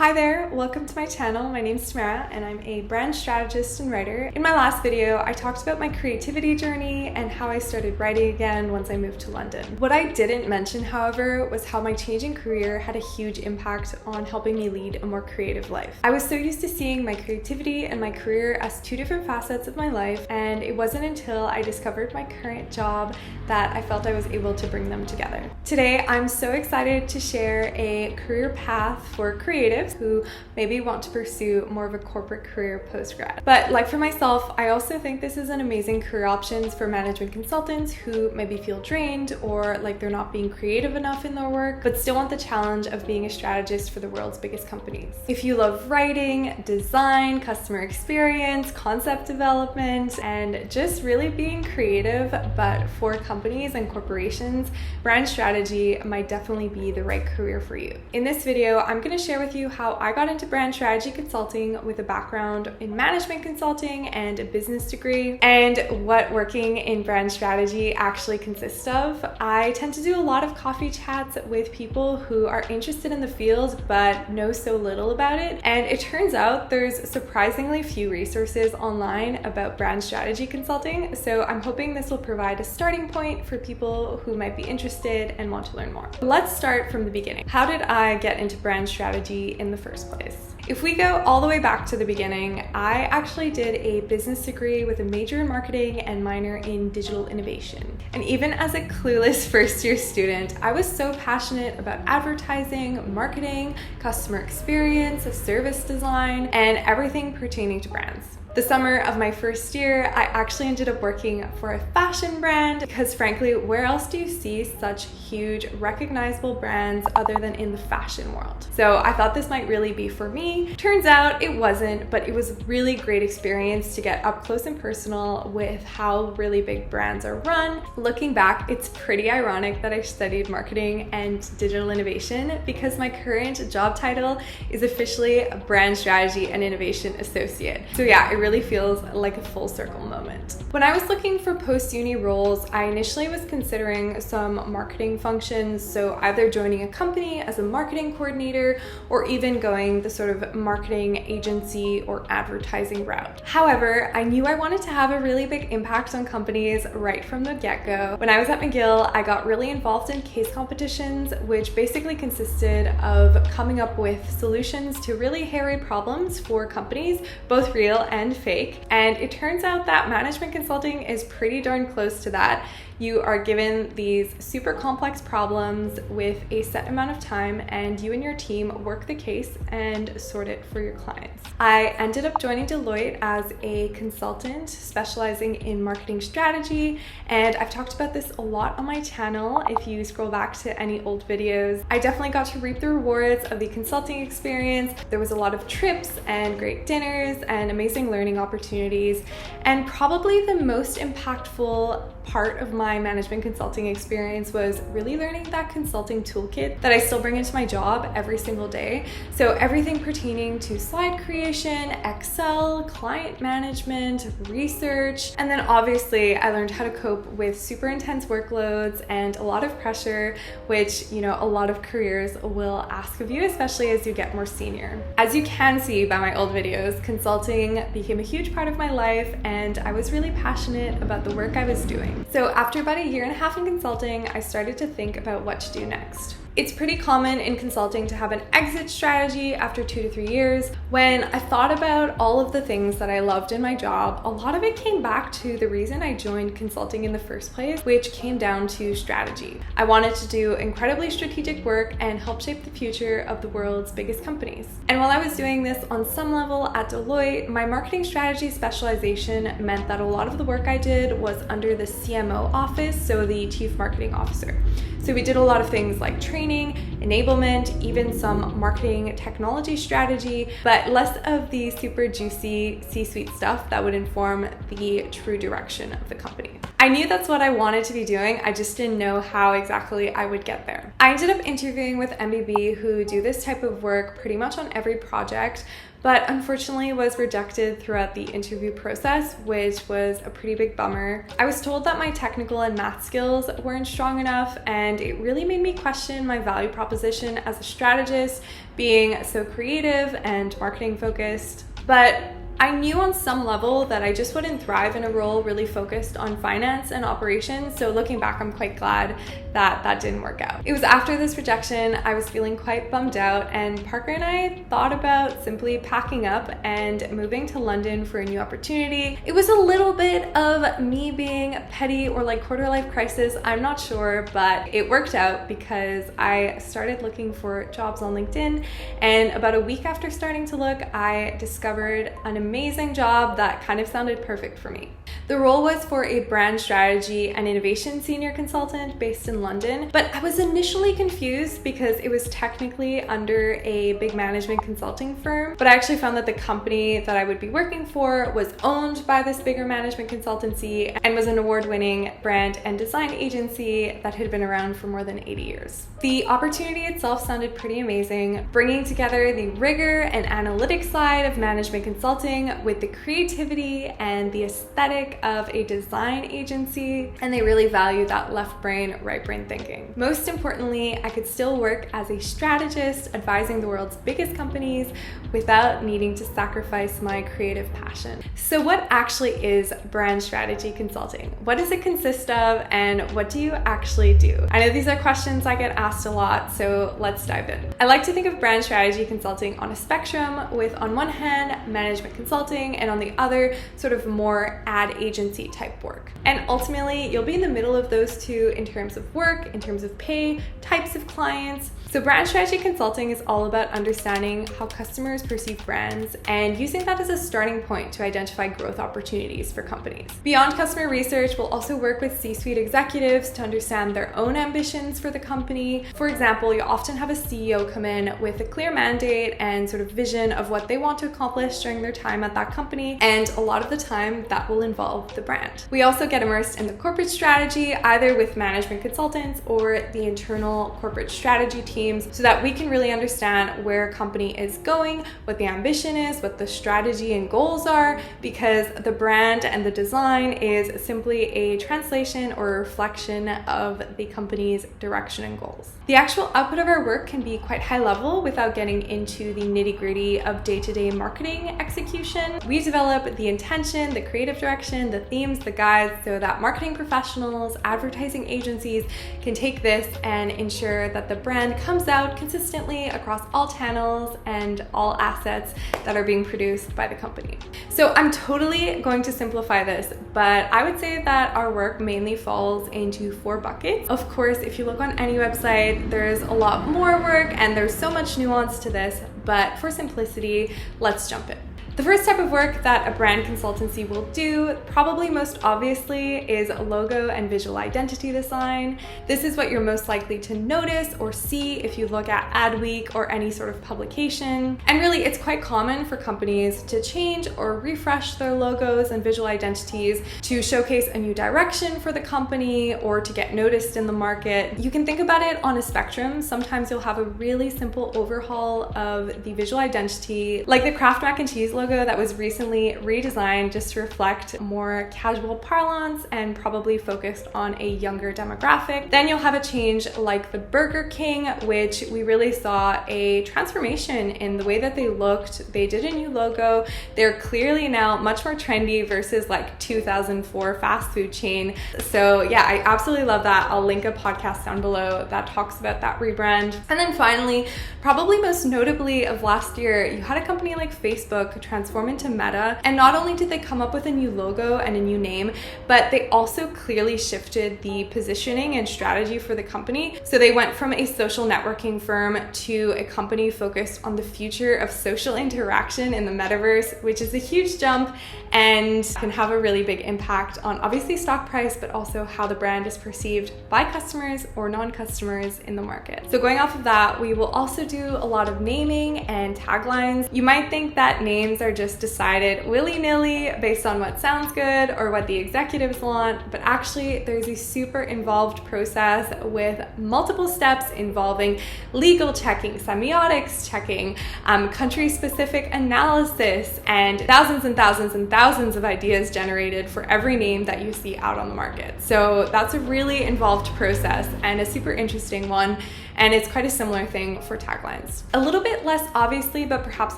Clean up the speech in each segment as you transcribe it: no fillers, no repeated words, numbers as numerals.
Hi there, welcome to my channel. My name is Tamara and I'm a brand strategist and writer. In my last video, I talked about my creativity journey and how I started writing again once I moved to London. What I didn't mention, however, was how my changing career had a huge impact on helping me lead a more creative life. I was so used to seeing my creativity and my career as two different facets of my life, and it wasn't until I discovered my current job that I felt I was able to bring them together. Today, I'm so excited to share a career path for creatives who maybe want to pursue more of a corporate career post-grad. But like for myself, I also think this is an amazing career options for management consultants who maybe feel drained or like they're not being creative enough in their work, but still want the challenge of being a strategist for the world's biggest companies. If you love writing, design, customer experience, concept development, and just really being creative, but for companies and corporations, brand strategy might definitely be the right career for you. In this video, I'm going to share with you how I got into brand strategy consulting with a background in management consulting and a business degree, and what working in brand strategy actually consists of. I tend to do a lot of coffee chats with people who are interested in the field but know so little about it, and it turns out there's surprisingly few resources online about brand strategy consulting, so I'm hoping this will provide a starting point for people who might be interested and want to learn more. Let's start from the beginning. How did I get into brand strategy in the first place? If we go all the way back to the beginning, I actually did a business degree with a major in marketing and minor in digital innovation. And even as a clueless first-year student, I was so passionate about advertising, marketing, customer experience, service design, and everything pertaining to brands. The summer of my first year, I actually ended up working for a fashion brand because frankly, where else do you see such huge recognizable brands other than in the fashion world? So I thought this might really be for me. Turns out it wasn't, but it was a really great experience to get up close and personal with how really big brands are run. Looking back, it's pretty ironic that I studied marketing and digital innovation because my current job title is officially a brand strategy and innovation associate. So yeah, it really feels like a full circle moment. When I was looking for post-uni roles, I initially was considering some marketing functions, so either joining a company as a marketing coordinator or even going the sort of marketing agency or advertising route. However, I knew I wanted to have a really big impact on companies right from the get-go. When I was at McGill, I got really involved in case competitions, which basically consisted of coming up with solutions to really hairy problems for companies, both real and fake. And it turns out that management consulting is pretty darn close to that. You are given these super complex problems with a set amount of time, and you and your team work the case and sort it for your clients. I ended up joining Deloitte as a consultant specializing in marketing strategy, and I've talked about this a lot on my channel if you scroll back to any old videos. I definitely got to reap the rewards of the consulting experience. There was a lot of trips and great dinners and amazing learning opportunities, and probably the most impactful part of my management consulting experience was really learning that consulting toolkit that I still bring into my job every single day. So everything pertaining to slide creation, Excel, client management, research, and then obviously I learned how to cope with super intense workloads and a lot of pressure, which, you know, a lot of careers will ask of you, especially as you get more senior. As you can see by my old videos, consulting became a huge part of my life, and I was really passionate about the work I was doing. So after about a year and a half in consulting, I started to think about what to do next. It's pretty common in consulting to have an exit strategy after 2 to 3 years. When I thought about all of the things that I loved in my job, a lot of it came back to the reason I joined consulting in the first place, which came down to strategy. I wanted to do incredibly strategic work and help shape the future of the world's biggest companies. And while I was doing this on some level at Deloitte, my marketing strategy specialization meant that a lot of the work I did was under the CMO office, so the Chief Marketing Officer. So we did a lot of things like training, enablement, even some marketing technology strategy, but less of the super juicy C-suite stuff that would inform the true direction of the company. I knew that's what I wanted to be doing, I just didn't know how exactly I would get there. I ended up interviewing with MBB, who do this type of work pretty much on every project, but unfortunately was rejected throughout the interview process, which was a pretty big bummer. I was told that my technical and math skills weren't strong enough, and it really made me question my value proposition proposition as a strategist, being so creative and marketing focused. But I knew on some level that I just wouldn't thrive in a role really focused on finance and operations. So looking back, I'm quite glad that that didn't work out. It was after this rejection, I was feeling quite bummed out, and Parker and I thought about simply packing up and moving to London for a new opportunity. It was a little bit of me being petty or like quarter life crisis, I'm not sure, but it worked out because I started looking for jobs on LinkedIn, and about a week after starting to look, I discovered an amazing job that kind of sounded perfect for me. The role was for a brand strategy and innovation senior consultant based in London, but I was initially confused because it was technically under a big management consulting firm, but I actually found that the company that I would be working for was owned by this bigger management consultancy and was an award-winning brand and design agency that had been around for more than 80 years. The opportunity itself sounded pretty amazing, bringing together the rigor and analytics side of management consulting with the creativity and the aesthetic of a design agency, and they really value that left brain, right brain thinking. Most importantly, I could still work as a strategist advising the world's biggest companies without needing to sacrifice my creative passion. So what actually is brand strategy consulting? What does it consist of, and what do you actually do? I know these are questions I get asked a lot, so let's dive in. I like to think of brand strategy consulting on a spectrum with, on one hand, management consulting, and on the other, sort of more ad agency type work. And ultimately, you'll be in the middle of those two in terms of work, in terms of pay, types of clients. So brand strategy consulting is all about understanding how customers perceive brands and using that as a starting point to identify growth opportunities for companies. Beyond customer research, we'll also work with C-suite executives to understand their own ambitions for the company. For example, you'll often have a CEO come in with a clear mandate and sort of vision of what they want to accomplish during their time at that company, and a lot of the time that will involve the brand. We also get immersed in the corporate strategy, either with management consultants or the internal corporate strategy team, so that we can really understand where a company is going, what the ambition is, what the strategy and goals are, because the brand and the design is simply a translation or a reflection of the company's direction and goals. The actual output of our work can be quite high level without getting into the nitty-gritty of day-to-day marketing execution. We develop the intention, the creative direction, the themes, the guides, so that marketing professionals, advertising agencies can take this and ensure that the brand comes out consistently across all channels and all assets that are being produced by the company. So I'm totally going to simplify this, but I would say that our work mainly falls into 4 buckets. Of course, if you look on any website, there's a lot more work and there's so much nuance to this, but for simplicity, let's jump in. The first type of work that a brand consultancy will do, probably most obviously, is logo and visual identity design. This is what you're most likely to notice or see if you look at Adweek or any sort of publication. And really, it's quite common for companies to change or refresh their logos and visual identities to showcase a new direction for the company or to get noticed in the market. You can think about it on a spectrum. Sometimes you'll have a really simple overhaul of the visual identity, like the Kraft Mac and Cheese logo that was recently redesigned just to reflect more casual parlance and probably focused on a younger demographic. Then you'll have a change like the Burger King, which we really saw a transformation in the way that they looked. They did a new logo. They're clearly now much more trendy versus like 2004 fast food chain. So yeah, I absolutely love that. I'll link a podcast down below that talks about that rebrand. And then finally, probably most notably of last year, you had a company like Facebook transform into Meta, and not only did they come up with a new logo and a new name, but they also clearly shifted the positioning and strategy for the company. So they went from a social networking firm to a company focused on the future of social interaction in the metaverse, which is a huge jump and can have a really big impact on obviously stock price, but also how the brand is perceived by customers or non-customers in the market. So going off of that, we will also do a lot of naming and taglines. You might think that names are just decided willy-nilly based on what sounds good or what the executives want, but actually there's a super involved process with multiple steps involving legal checking, semiotics checking, country-specific analysis, and thousands of ideas generated for every name that you see out on the market. So that's a really involved process and a super interesting one. And it's quite a similar thing for taglines. A little bit less obviously, but perhaps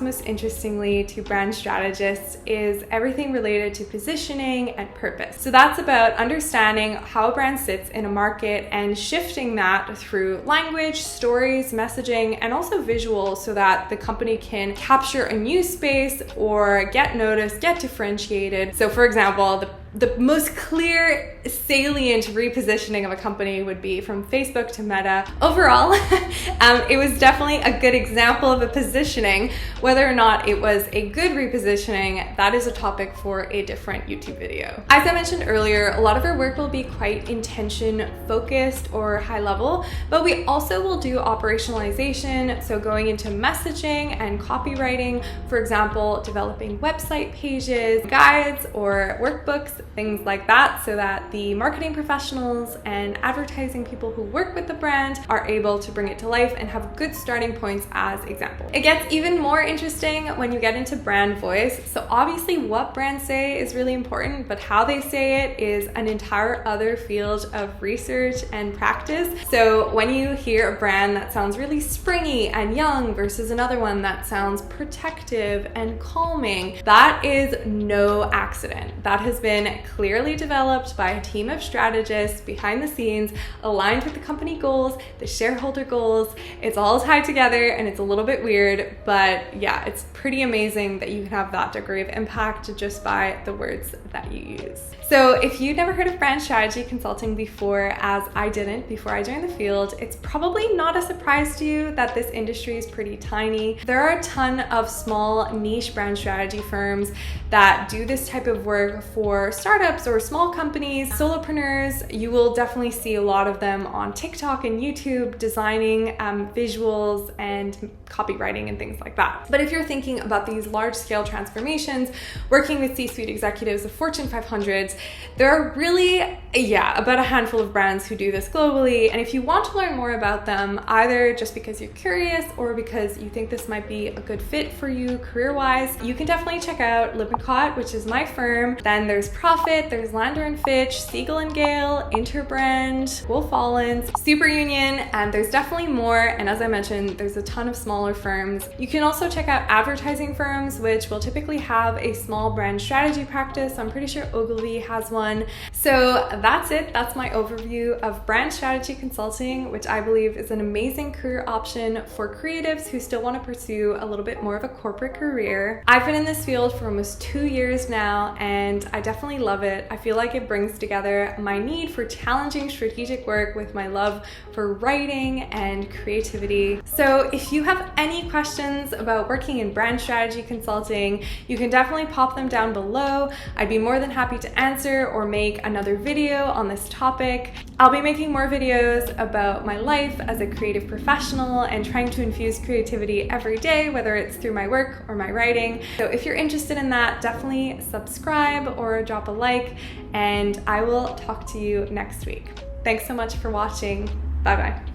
most interestingly to brand strategists, is everything related to positioning and purpose. So that's about understanding how a brand sits in a market and shifting that through language, stories, messaging, and also visuals so that the company can capture a new space or get noticed, get differentiated. So for example, the most clear, salient repositioning of a company would be from Facebook to Meta. Overall, it was definitely a good example of a positioning. Whether or not it was a good repositioning, that is a topic for a different YouTube video. As I mentioned earlier, a lot of our work will be quite intention focused or high level, but we also will do operationalization. So going into messaging and copywriting, for example, developing website pages, guides, or workbooks, things like that, so that the marketing professionals and advertising people who work with the brand are able to bring it to life and have good starting points as examples. It gets even more interesting when you get into brand voice. So obviously what brands say is really important, but how they say it is an entire other field of research and practice. So when you hear a brand that sounds really springy and young versus another one that sounds protective and calming, that is no accident. That has been clearly developed by a team of strategists behind the scenes, aligned with the company goals, the shareholder goals. It's all tied together and it's a little bit weird, but yeah, it's pretty amazing that you can have that degree of impact just by the words that you use. So if you've never heard of brand strategy consulting before, as I didn't before I joined the field, it's probably not a surprise to you that this industry is pretty tiny. There are a ton of small niche brand strategy firms that do this type of work for startups or small companies, solopreneurs. You will definitely see a lot of them on TikTok and YouTube designing visuals and copywriting and things like that. But if you're thinking about these large scale transformations, working with C-suite executives of Fortune 500s, there are really, about a handful of brands who do this globally. And if you want to learn more about them, either just because you're curious or because you think this might be a good fit for you career-wise, you can definitely check out Lippincott, which is my firm. Then there's Profit, there's Lander & Fitch, Siegel & Gale, Interbrand, Wolf Allens, Super Union, and there's definitely more. And as I mentioned, there's a ton of smaller firms. You can also check out advertising firms, which will typically have a small brand strategy practice. I'm pretty sure Ogilvy has one. So that's it. That's my overview of brand strategy consulting, which I believe is an amazing career option for creatives who still want to pursue a little bit more of a corporate career. I've been in this field for almost 2 years now, and I definitely love it. I feel like it brings together my need for challenging strategic work with my love for writing and creativity. So if you have any questions about working in brand strategy consulting, you can definitely pop them down below. I'd be more than happy to answer or make another video on this topic. I'll be making more videos about my life as a creative professional and trying to infuse creativity every day, whether it's through my work or my writing. So if you're interested in that, definitely subscribe or drop a like, and I will talk to you next week. Thanks so much for watching. Bye bye.